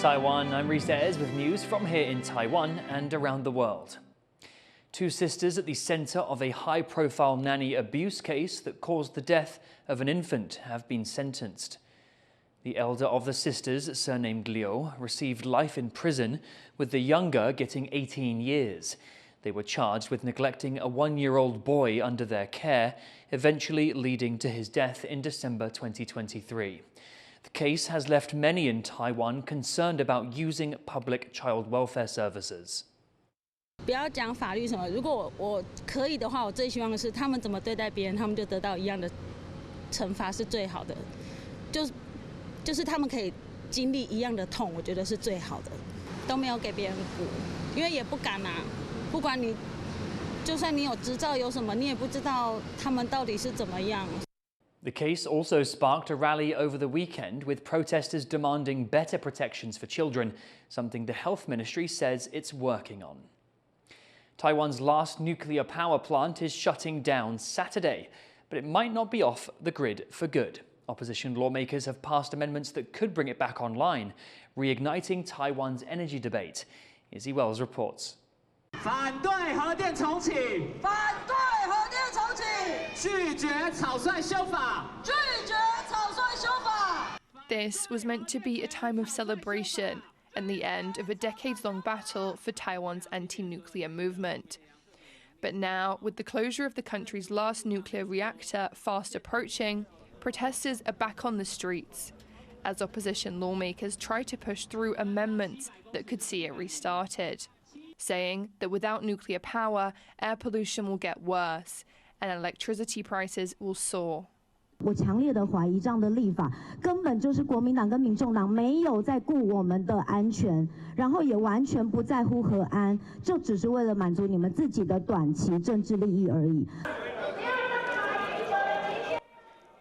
Taiwan, I'm Reece Ayers with news from here in Taiwan and around the world. Two sisters at the centre of a high-profile nanny abuse case that caused the death of an infant have been sentenced. The elder of the sisters, surnamed Liu, received life in prison, with the younger getting 18 years. They were charged with neglecting a one-year-old boy under their care, eventually leading to his death in December 2023. The case has left many in Taiwan concerned about using public child welfare services. 不要讲法律什么，如果我可以的话，我最希望的是他们怎么对待别人，他们就得到一样的惩罚是最好的。就是他们可以经历一样的痛，我觉得是最好的。都没有给别人补，因为也不敢啊。不管你，就算你有执照有什么，你也不知道他们到底是怎么样。 The case also sparked a rally over the weekend, with protesters demanding better protections for children, something the health ministry says it's working on. Taiwan's last nuclear power plant is shutting down Saturday, but it might not be off the grid for good. Opposition lawmakers have passed amendments that could bring it back online, reigniting Taiwan's energy debate. Izzy Wells reports. 反对核电重启！反对核电重启！拒绝草率修法！拒绝草率修法！ This was meant to be a time of celebration and the end of a decades-long battle for Taiwan's anti-nuclear movement. But now, with the closure of the country's last nuclear reactor fast approaching, protesters are back on the streets as opposition lawmakers try to push through amendments that could see it restarted, saying that without nuclear power, air pollution will get worse and electricity prices will soar. 我强烈的怀疑这样的立法根本就是国民党跟民众党没有在顾我们的安全，然后也完全不在乎核安，就只是为了满足你们自己的短期政治利益而已。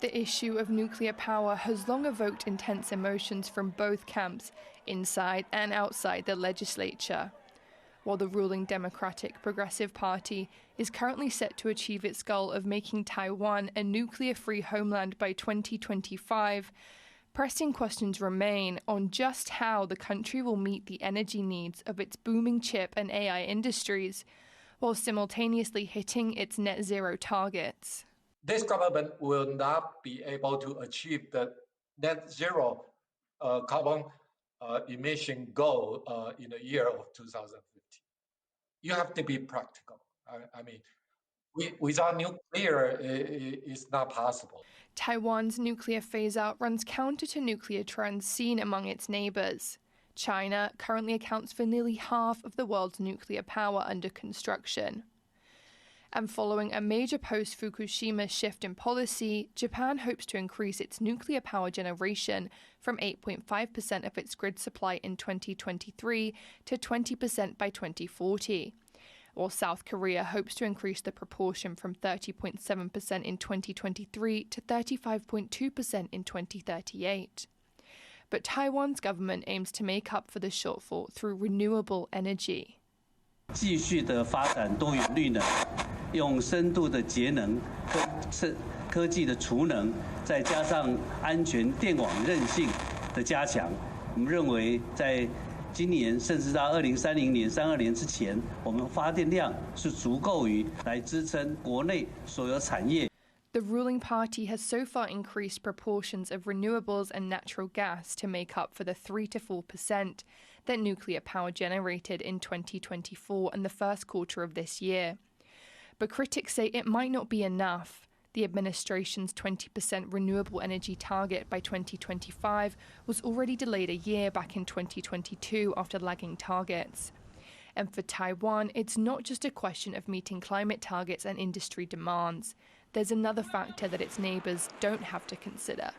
The issue of nuclear power has long evoked intense emotions from both camps, inside and outside the legislature. While the ruling Democratic Progressive Party is currently set to achieve its goal of making Taiwan a nuclear-free homeland by 2025, pressing questions remain on just how the country will meet the energy needs of its booming chip and AI industries, while simultaneously hitting its net zero targets. This government will not be able to achieve the net zero carbon emission goal in the year of 2050. You have to be practical. I mean, without nuclear, it's not possible. Taiwan's nuclear phase-out runs counter to nuclear trends seen among its neighbours. China currently accounts for nearly half of the world's nuclear power under construction. And following a major post-Fukushima shift in policy, Japan hopes to increase its nuclear power generation from 8.5% of its grid supply in 2023 to 20% by 2040. While South Korea hopes to increase the proportion from 30.7% in 2023 to 35.2% in 2038. But Taiwan's government aims to make up for the shortfall through renewable energy. 继续的发展多元绿能，用深度的节能、科技的储能，再加上安全电网韧性的加强，我们认为在今年甚至到2030年、32年之前，我们发电量是足够于来支撑国内所有产业。 The ruling party has so far increased proportions of renewables and natural gas to make up for the 3 to 4% that nuclear power generated in 2024 and the first quarter of this year. But critics say it might not be enough. The administration's 20% renewable energy target by 2025 was already delayed a year back in 2022 after lagging targets. And for Taiwan, it's not just a question of meeting climate targets and industry demands. There's another factor that its neighbours don't have to consider: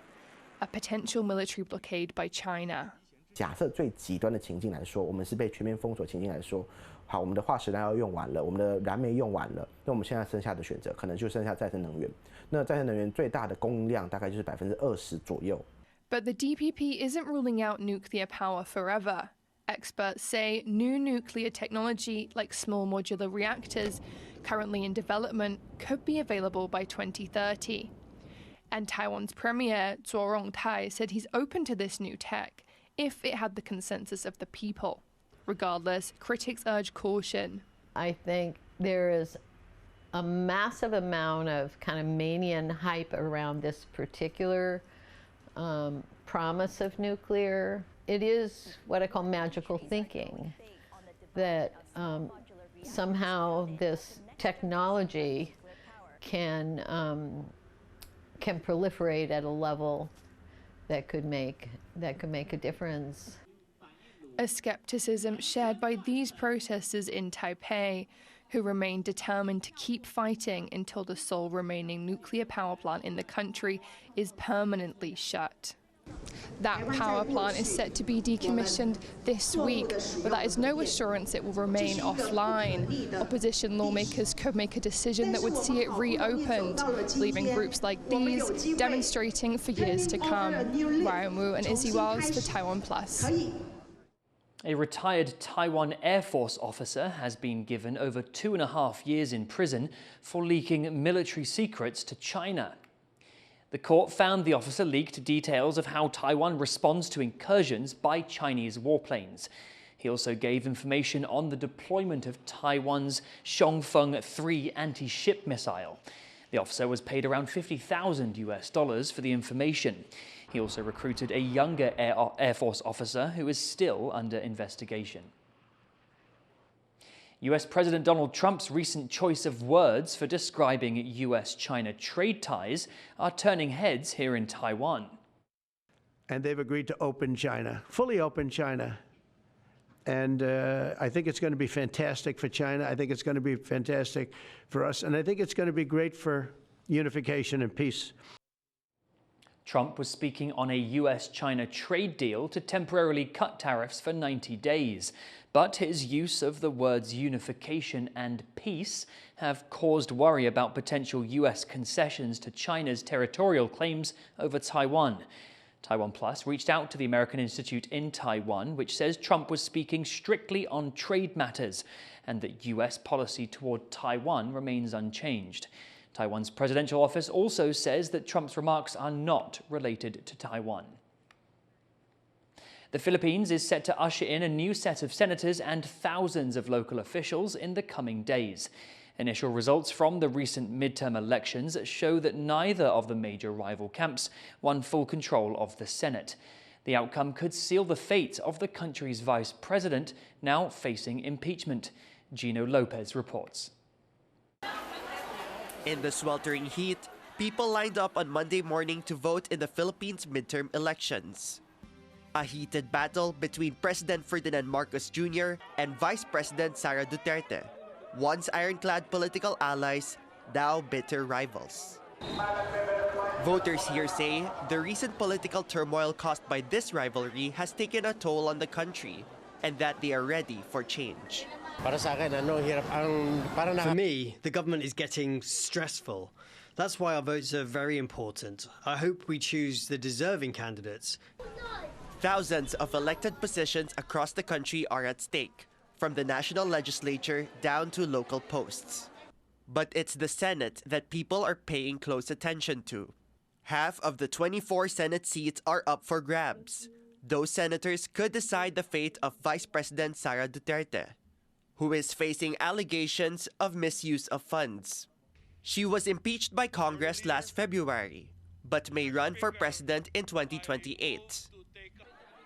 a potential military blockade by China. 假设最极端的情境来说，我们是被全面封锁情境来说，好，我们的化石燃料用完了，我们的燃煤用完了，那我们现在剩下的选择可能就剩下再生能源。那再生能源最大的供应量大概就是20%左右。But the DPP isn't ruling out nuclear power forever. Experts say new nuclear technology, like small modular reactors, currently in development, could be available by 2030. And Taiwan's premier, Zuo Rongtai, said he's open to this new tech if it had the consensus of the people. Regardless, critics urge caution. I think there is a massive amount of kind of mania and hype around this particular promise of nuclear. It is what I call magical thinking, that somehow this technology can proliferate at a level that could make a difference. A skepticism shared by these protesters in Taipei, who remain determined to keep fighting until the sole remaining nuclear power plant in the country is permanently shut. That power plant is set to be decommissioned this week, but that is no assurance it will remain offline. Opposition lawmakers could make a decision that would see it reopened, leaving groups like these demonstrating for years to come. Ryan Wu and Izzy Wells for TaiwanPlus. A retired Taiwan Air Force officer has been given over 2.5 years in prison for leaking military secrets to China. The court found the officer leaked details of how Taiwan responds to incursions by Chinese warplanes. He also gave information on the deployment of Taiwan's Xiongfeng 3 anti-ship missile. The officer was paid around $50,000 for the information. He also recruited a younger Air Force officer who is still under investigation. US President Donald Trump's recent choice of words for describing US-China trade ties are turning heads here in Taiwan. And they've agreed to open China, fully open China. And I think it's going to be fantastic for China. I think it's going to be fantastic for us. And I think it's going to be great for unification and peace. Trump was speaking on a US-China trade deal to temporarily cut tariffs for 90 days. But his use of the words unification and peace have caused worry about potential US concessions to China's territorial claims over Taiwan. TaiwanPlus reached out to the American Institute in Taiwan, which says Trump was speaking strictly on trade matters and that US policy toward Taiwan remains unchanged. Taiwan's presidential office also says that Trump's remarks are not related to Taiwan. The Philippines is set to usher in a new set of senators and thousands of local officials in the coming days. Initial results from the recent midterm elections show that neither of the major rival camps won full control of the Senate. The outcome could seal the fate of the country's vice president, now facing impeachment. Gino Lopez reports. In the sweltering heat, people lined up on Monday morning to vote in the Philippines' midterm elections. A heated battle between President Ferdinand Marcos Jr. and Vice President Sara Duterte, once ironclad political allies, now bitter rivals. Voters here say the recent political turmoil caused by this rivalry has taken a toll on the country and that they are ready for change. For me, the government is getting stressful. That's why our votes are very important. I hope we choose the deserving candidates. Thousands of elected positions across the country are at stake, from the national legislature down to local posts. But it's the Senate that people are paying close attention to. Half of the 24 Senate seats are up for grabs. Those senators could decide the fate of Vice President Sara Duterte, who is facing allegations of misuse of funds. She was impeached by Congress last February, but may run for president in 2028.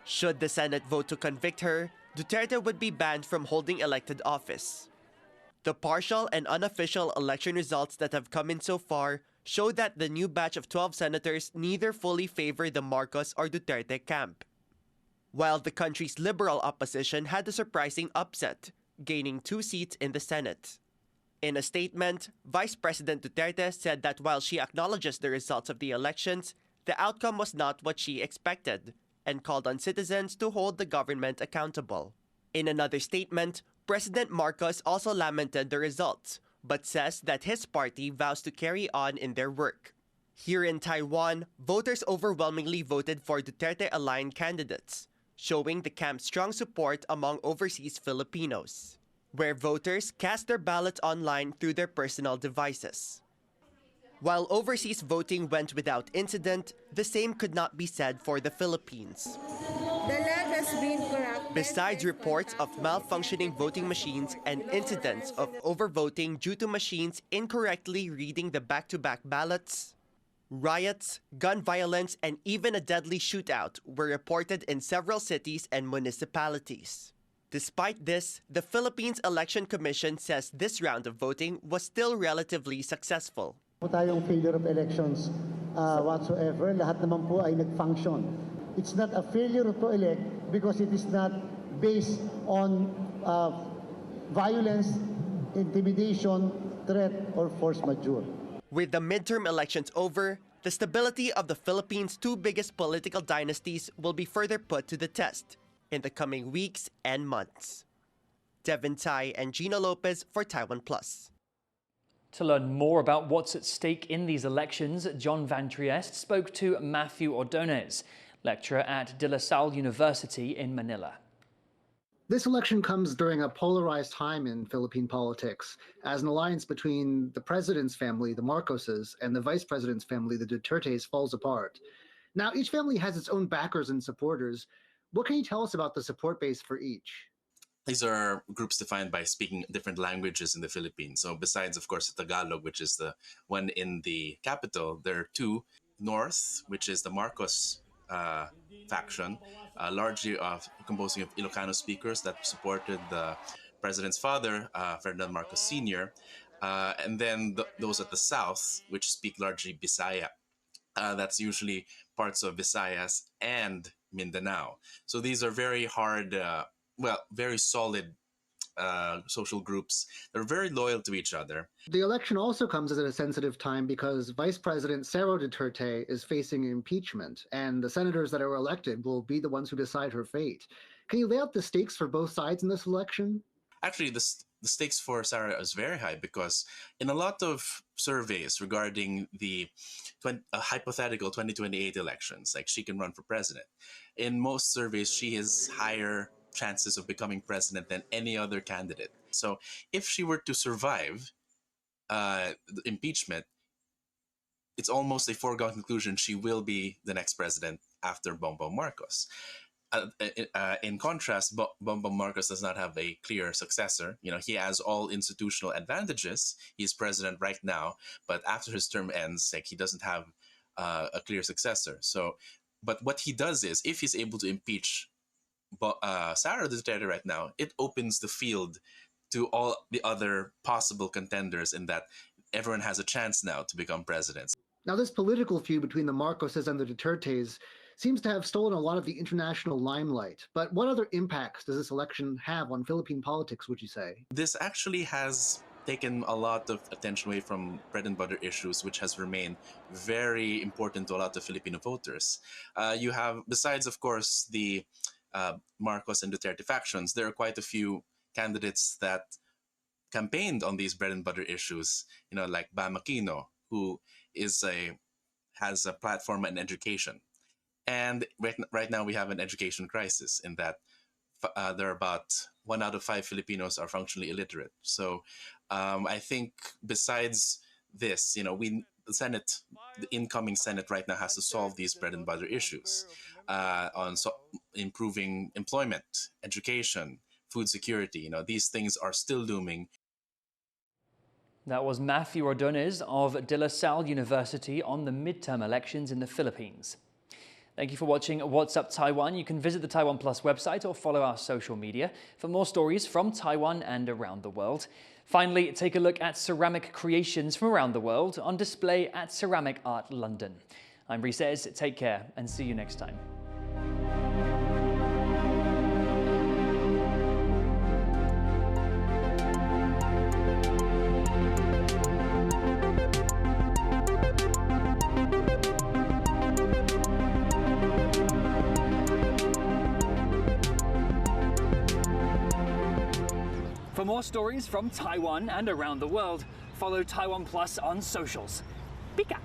Should the Senate vote to convict her, Duterte would be banned from holding elected office. The partial and unofficial election results that have come in so far show that the new batch of 12 senators neither fully favor the Marcos or Duterte camp, while the country's liberal opposition had a surprising upset, gaining 2 seats in the Senate. In a statement, Vice President Duterte said that while she acknowledges the results of the elections, the outcome was not what she expected, and called on citizens to hold the government accountable. In another statement, President Marcos also lamented the results, but says that his party vows to carry on in their work. Here in Taiwan, voters overwhelmingly voted for Duterte-aligned candidates, showing the camp's strong support among overseas Filipinos, where voters cast their ballots online through their personal devices. While overseas voting went without incident, the same could not be said for the Philippines. The been corrupted. Besides reports of malfunctioning voting machines and incidents of overvoting due to machines incorrectly reading the back-to-back ballots, riots, gun violence, and even a deadly shootout were reported in several cities and municipalities. Despite this, the Philippines Election Commission says this round of voting was still relatively successful. Wala tayong failure of elections whatsoever. Lahat naman po ay nag-function. It's not a failure to elect because it is not based on violence, intimidation, threat, or force majeure. With the midterm elections over, the stability of the Philippines' two biggest political dynasties will be further put to the test in the coming weeks and months. Devin Tai and Gino Lopez for TaiwanPlus. To learn more about what's at stake in these elections, John Van Trieste spoke to Matthew Ordonez, lecturer at De La Salle University in Manila. This election comes during a polarized time in Philippine politics, as an alliance between the president's family, the Marcoses, and the vice president's family, the Dutertes, falls apart. Now, each family has its own backers and supporters. What can you tell us about the support base for each? These are groups defined by speaking different languages in the Philippines. So besides, of course, the Tagalog, which is the one in the capital, there are two. North, which is the Marcos faction, largely composing of Ilocano speakers that supported the president's father, Ferdinand Marcos Sr., and then those at the south, which speak largely Bisaya. That's usually parts of Visayas and Mindanao. So these are very hard, very solid social groups. They're very loyal to each other. The election also comes at a sensitive time because Vice President Sara Duterte is facing impeachment, and the senators that are elected will be the ones who decide her fate. Can you lay out the stakes for both sides in this election? Actually, the stakes for Sara is very high because in a lot of surveys regarding the hypothetical 2028 elections, like she can run for president, in most surveys she has higher chances of becoming president than any other candidate. So if she were to survive the impeachment, it's almost a foregone conclusion she will be the next president after Bongbong Marcos. In contrast, Bongbong Marcos does not have a clear successor. You know, he has all institutional advantages. He's president right now, but after his term ends, like, he doesn't have a clear successor. So, but what he does is, if he's able to impeach Sara Duterte right now, it opens the field to all the other possible contenders in that everyone has a chance now to become president. Now, this political feud between the Marcoses and the Dutertes seems to have stolen a lot of the international limelight. But what other impacts does this election have on Philippine politics, would you say? This actually has taken a lot of attention away from bread and butter issues, which has remained very important to a lot of Filipino voters. You have, besides, of course, the Marcos and Duterte factions, there are quite a few candidates that campaigned on these bread and butter issues, you know, like Bam Aquino, who has a platform in education. And right now we have an education crisis in that there are about 1 out of 5 Filipinos are functionally illiterate. So I think besides this, you know, the incoming Senate right now has to solve these bread and butter issues on improving employment, education, food security. You know, these things are still looming. That was Matthew Ordonez of De La Salle University on the midterm elections in the Philippines. Thank you for watching What's Up Taiwan. You can visit the TaiwanPlus website or follow our social media for more stories from Taiwan and around the world. Finally, take a look at ceramic creations from around the world on display at Ceramic Art London. I'm Reece. Take care and see you next time. For more stories from Taiwan and around the world, follow TaiwanPlus on socials. Pika!